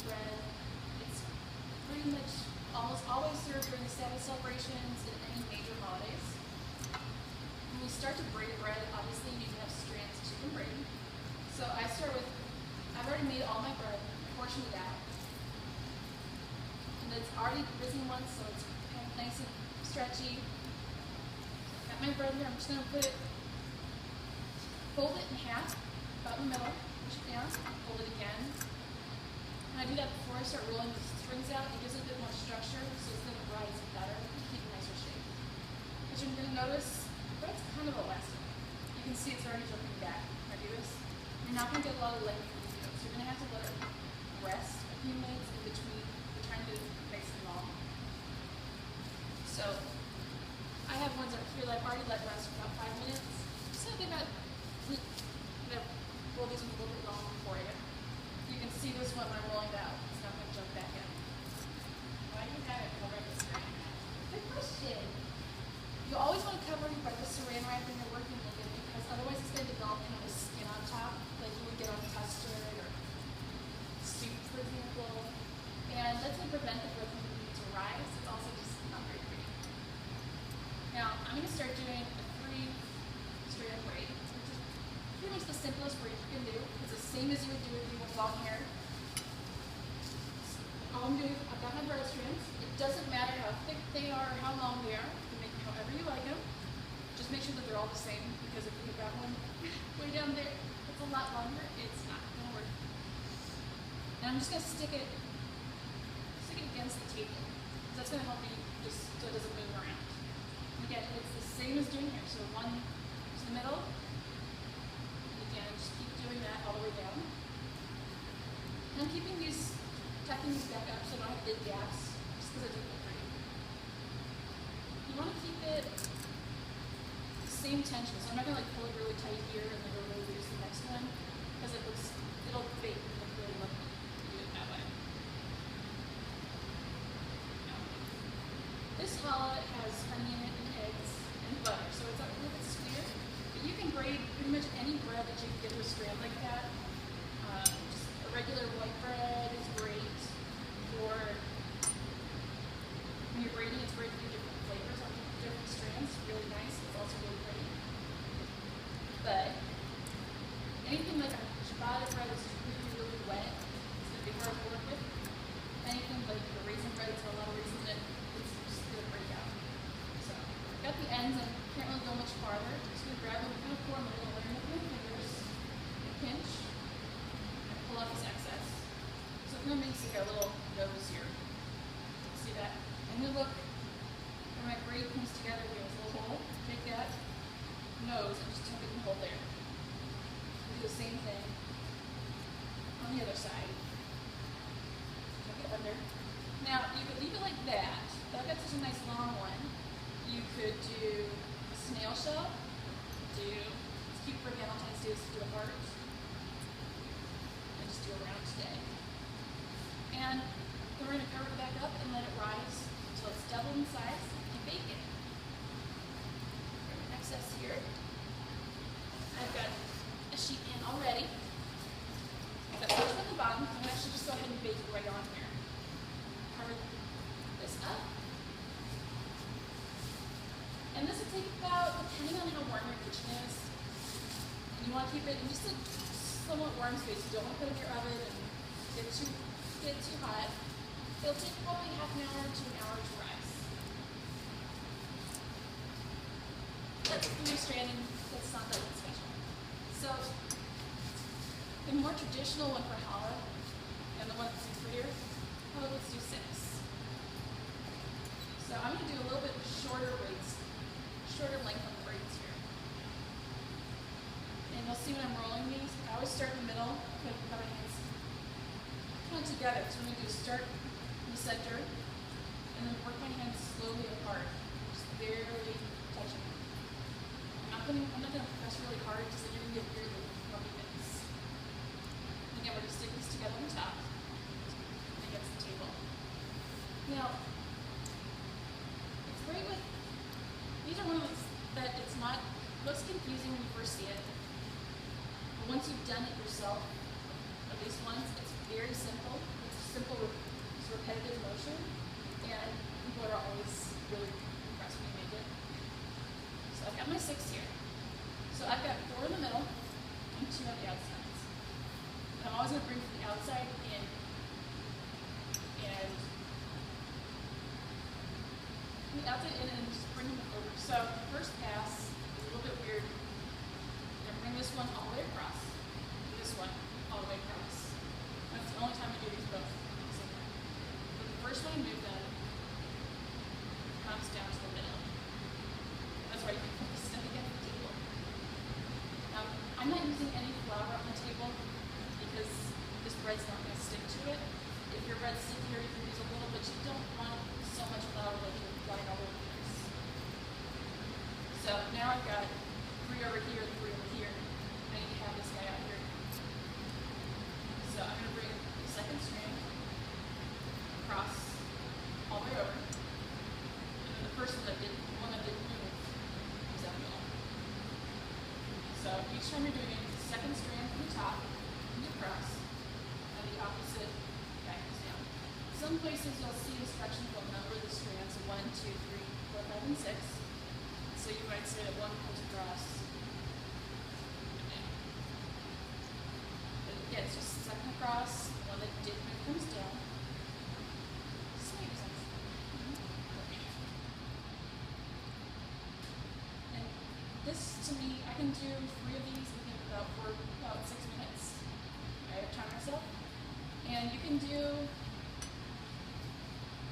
bread. It's pretty much almost always served during the Sabbath celebrations and any major holidays. When we start to braid bread, obviously you need to have strands that you can braid. So I start with, I've already made all my bread, portioned it out. And it's already risen once, so it's kind of nice and stretchy. Got my bread here, I'm just going to put it, fold it in half, about in the middle, push it down, fold it again. And I do that before I start rolling the strings out. It gives it a bit more structure, so it's going to rise better and keep a nicer shape. But you're going to notice bread's kind of elastic. You can see it's already jumping back. When I do this, you're not going to get a lot of length from the dough, so you're going to have to let it rest a few minutes in between the time to nice and long. So I have ones that are here that I've already let rest for about 5 minutes. So they got, I'm going to roll these ones a little bit long for you. You can see this one when I'm rolling it out. It's not going to jump back in. Why do you have it covered with saran wrap? Good question. You always want to cover your bread with saran wrap when you're working with it, because otherwise it's going to develop kind of a skin on top, like you would get on custard or soup, for example. And that's going to prevent the bread from beginning to rise. It's also just not very pretty. Now, I'm going to start doing a 3 strand braid, which is pretty much the simplest braid you can do. It's the same as you would do if you were long hair. All I'm doing, I've got my bread strands. It doesn't matter how thick they are or how long they are. You can make them however you like them. Just make sure that they're all the same, because if you've got one way down there that's a lot longer, it's not going to work. And I'm just going to stick it against the table. That's going to help me just so it doesn't move around. And again, it's the same as doing here. So one to the middle. And again, just keep doing that all the way down. And I'm tucking these back up so I don't have big gaps, just because I do it pretty. You want to keep it the same tension, so I'm not going to like pull it really tight here and then go really loose the next one, because it'll bake and look really lovely if you do it that way. This challah has honey in it and eggs and butter, so it's a little bit sweeter. But you can braid pretty much any bread that you can get to a strand like that. Just a regular white bread is great. Or when you're braiding, it's great to do different flavors on different strands. Really nice. It's also really pretty. But anything like a ciabatta bread is really, really wet. It's going to be hard to work with. Anything like a raisin bread, it's got a lot of raisin in it. It's just going to break out. So I've got the ends. I can't really go much farther. I'm just going to grab them and kind of pour them a little layering with my fingers. Pinch. And pull off this excess. So it kind of makes like a little nose here. See that? And then look where my braid comes together here. There's a little hole. Take that nose and just tuck it in the hole there. Do the same thing on the other side. Tuck it under. Now you could leave it like that, but I've got such a nice long one. You could do a snail shell. It's cute for Valentine's Day, so do a heart. And just do a round today. And then we're going to cover it back up and let it rise until it's doubled in size and bake it. Excess here. I've got a sheet pan already. I've got first on the bottom. I'm going to actually just go ahead and bake it right on here. Cover this up. And this will take about, depending on how warm your kitchen is, and you want to keep it in just a somewhat warm space. You don't want to put it in your oven and get too hot. It'll take probably half an hour to an hour to rise. That's 3 strand, and that's not that special. So the more traditional one for challah, and the one that's prettier, let's do 6. So I'm going to do a little bit shorter braids, shorter length on the braids here. And you'll see when I'm rolling these, I always start in the middle, put my hands kind of together. So what I'm going to do is start in the center, and then work my hands slowly apart, just barely touching. I'm not going to press really hard, because then you're going to get really lumpy bits. And again, we're going to stick these together on top, and against the table. Now, it's great with, these are ones that it's not, looks confusing when you first see it. But once you've done it yourself, at least once, it's very simple. It's simple, repetitive motion, and people are always really impressed when you make it. So I've got my 6 here. So I've got 4 in the middle and 2 on the outsides. And I'm always going to bring from the outside in and from the outside in and just bring them over. So first pass is a little bit weird. I'm going to bring this one all the way across, and this one all the way across. That's the only time I do these both at the same time. But the first one I move them comes down to the middle. That's why you can put this stuff against the table. I'm not using any flour on the table because this bread's not going to stick to it. If your bread's stickier, you can use a little, but you don't want so much flour that you're flying all over the place. So now I've got 3 over here, 3 over here. I need to have this guy out here. So I'm going to bring the second strand across all the way over. And then the first one that didn't move is out the middle. So each time you're doing it, the second strand from the top comes across, and the opposite guy comes down. Some places you'll see instructions will number the strands 1, 2, 3, 4, 5, and 6. So you might say that one comes across and down. But again, it's just second across, the one that did move comes down. Does this make sense? And this, to me, I can do 3 of these within about 6 minutes. I have time myself. And you can do,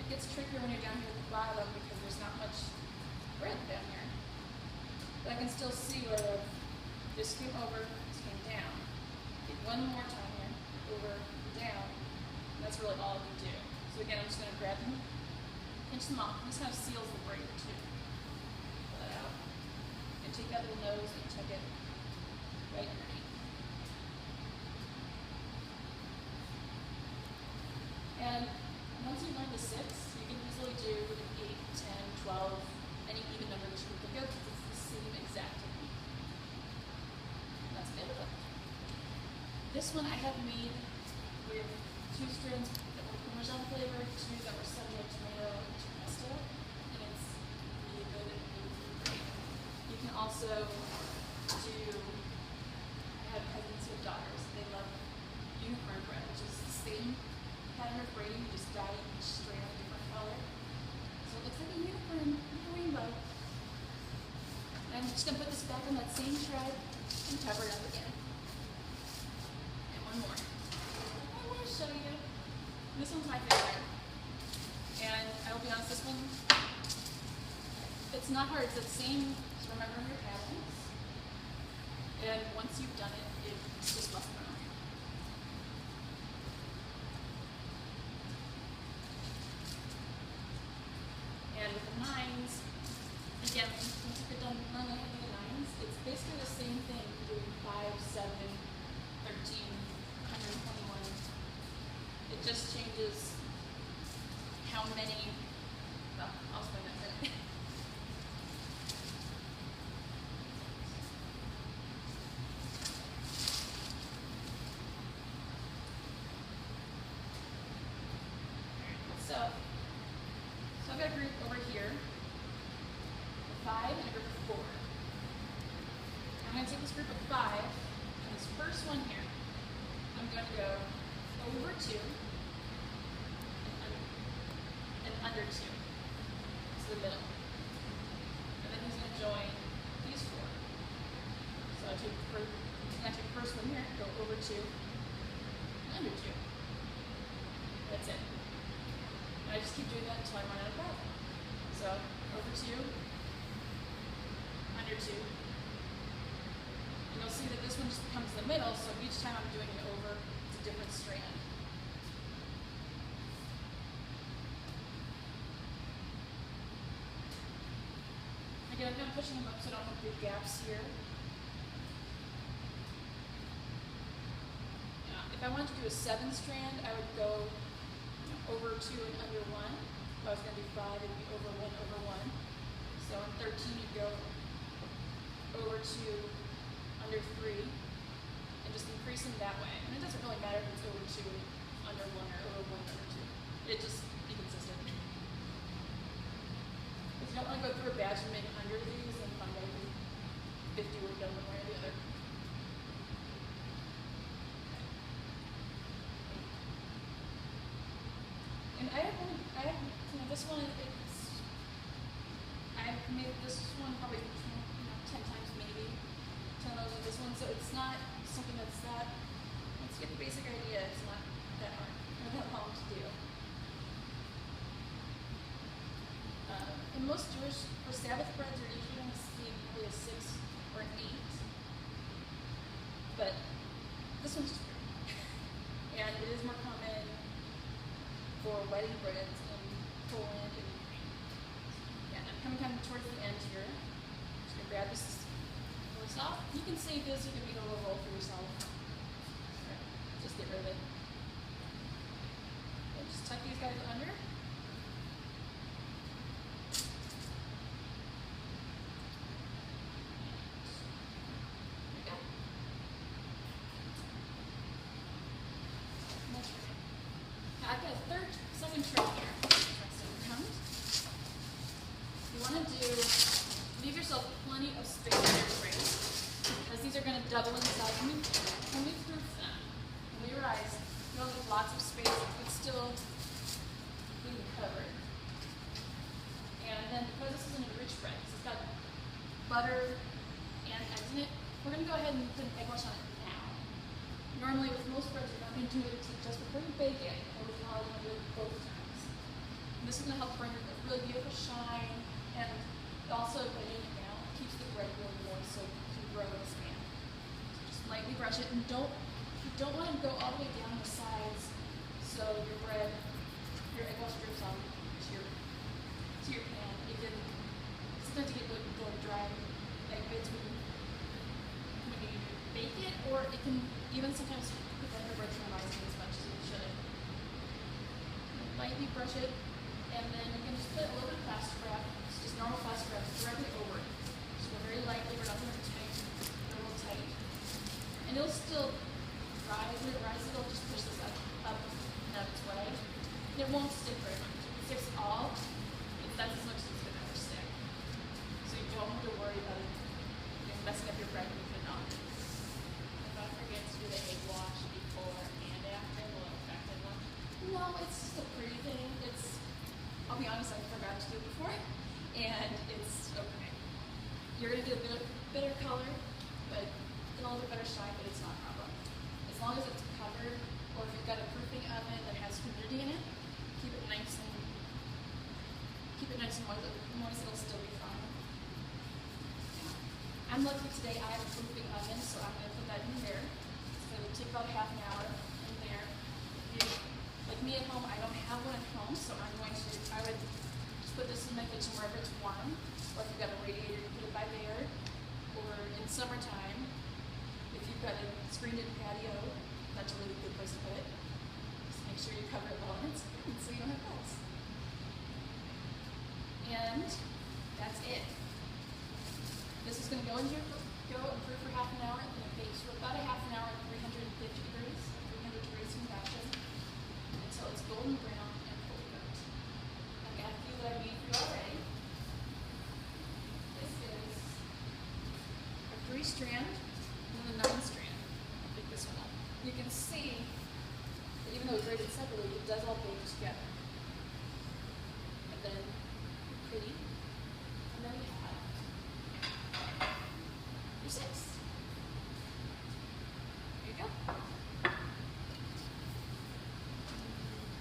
it gets trickier when you're down here at the bottom because there's not much bread down here. But I can still see where this came over, this came down. Get one more time here, over, down. And that's really all you do. So again, I'm just going to grab them, pinch them off. This kind of seals the braid too. Pull that out. And take that little nose and tuck it right underneath. And once you learn the 6, you can easily do an 8, 10, 12, any even number that you can think of because it's the same exact technique. And that's the end of it. This one I have made with 2 strands that were Parmesan flavor, 2 that were subject tomato and 2 pesto, and it's really good and really great. You can also do, I have cousins with daughters, they love unicorn bread, which is the same pattern of braiding, you just dye each strand a different color. So it looks like a unicorn with a rainbow. And I'm just going to put this back on that same thread and cover it up again. And one more. I want to show you. This one's my favorite. And I will be honest, this one, it's not hard. It's the same, just remember your patterns. And once you've done it, it's just less than a And with the 9s, again, once you get done learning how to do the 9s, it's basically the same thing doing 5, 7, 13, 121. It just changes how many, well, I'll explain that in a minute. So I've got a group over here, of 5 and a group of 4. I'm going to take this group of 5, and this first one here, I'm going to go over 2 and under 2 to the middle. And then he's going to join these 4. So I take the first one here, go over 2 and under 2. That's it. And I just keep doing that until I run out of breath. So over 2, under 2. And you'll see that this one just becomes the middle, so each time I'm doing it over, it's a different strand. Again, I'm kind of pushing them up so I don't have big gaps here. If I wanted to do a 7 strand, I would go over 2 and under 1. If I was going to do 5, it'd be over 1, over 1. So in 13, you'd go over 2, under 3, and just increase them that way. And it doesn't really matter if it's over 2, under 1, or over 1, or this one, I've made this one probably 10 times maybe. 10 of those are this one, so it's not something that's that, once you get the basic idea, it's not that hard, or that long to do. And most Jewish, for Sabbath breads, you're usually going to see probably a 6 or an 8. But this one's just great. And it is more common for wedding breads in Poland and Ukraine. Yeah, I'm coming kind of towards the end here. Just gonna grab this off. You can save this, you can make a little roll for yourself. Right, just get rid of it. And just tuck these guys under. I've got a second tray here. You want to leave yourself plenty of space in your trays, because these are going to double in size. When we proof them, when we rise, you'll leave lots of space, but still being covered. And then because this isn't a rich bread, because it's got butter and eggs in it, we're going to go ahead and put an egg wash on it now. Normally with most breads, you're not going to do it just before you bake it, or we're probably going to do it both times. And this is going to help bring a really beautiful shine, and also by doing it now, it keeps the bread really moist so it can grow and expand. So just lightly brush it, and you don't want to go all the way down the sides so your bread, your egg wash drips on to your pan. You can sometimes you get really dry egg bits when you bake it, or it can even sometimes prevent your bread from rising as much as it should. Lightly brush it, and then you can just put a little bit of plastic wrap, just normal plastic wrap, directly over it. Just go very lightly, we're not going to tight, a little tight. And it'll still rise. When it rises, it'll just push this up and out its way. And it won't stick very much. If it sticks all, that's as much as it's going to ever stick. So you don't have to worry about it messing up your bread when you put it on. If I forget to do the egg wash before and after, will it affect it much? No, it's just a pretty thing. I'll be honest, I forgot to do it before, and it's okay. You're going to get a bitter color, but a little bit better shine, but it's not a problem. As long as it's covered, or if you've got a proofing oven that has humidity in it, keep it nice and moist, it'll still be fine. I'm lucky today I have a proofing oven, so I'm going to put that in there. So it'll take about half an hour in there. Like me at home, I don't have one at home, so I would just put this in my kitchen wherever it's warm, or if you've got a radiator, you put it by there, or in summertime, if you've got a screened-in patio, that's a really good place to put it. Just make sure you cover it well and it's screened so you don't have bugs. And that's it. This is going to go and brew for half an hour, and it bakes for about a half an hour at 350 degrees, 300 degrees convection, until it's golden brown and fully cooked. I've got a few that I made for you already. This is a 3-strand and a 9-strand. I'll pick this one up. You can see that even though it's rated separately, it does all bake together. And then